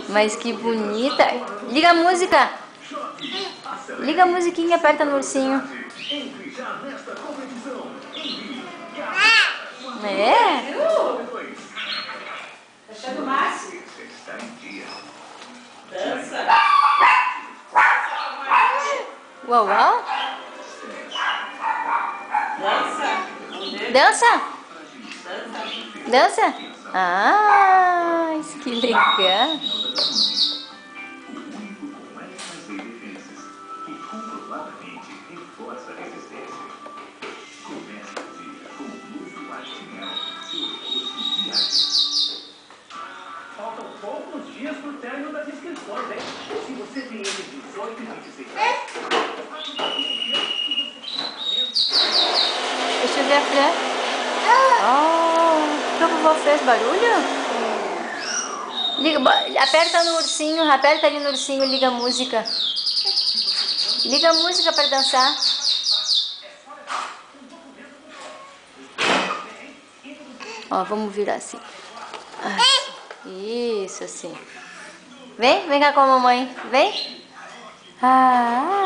Mas que bonita. Liga a música. Liga a musiquinha, aperta no ursinho. É? Tá achando o máximo? Dança. Uau, uau. Dança. Dança? Dança? Ah, que legal. Faltam poucos dias pro término das inscrições, hein? Se você tem entre 18 e 26 Deixa eu ver a Fran. Oh, o que o vovô fez? Barulho? Liga, aperta no ursinho, aperta ali no ursinho, liga a música. Liga a música para dançar. Ó, vamos virar assim. Isso, assim. Vem cá com a mamãe. Vem. Ah.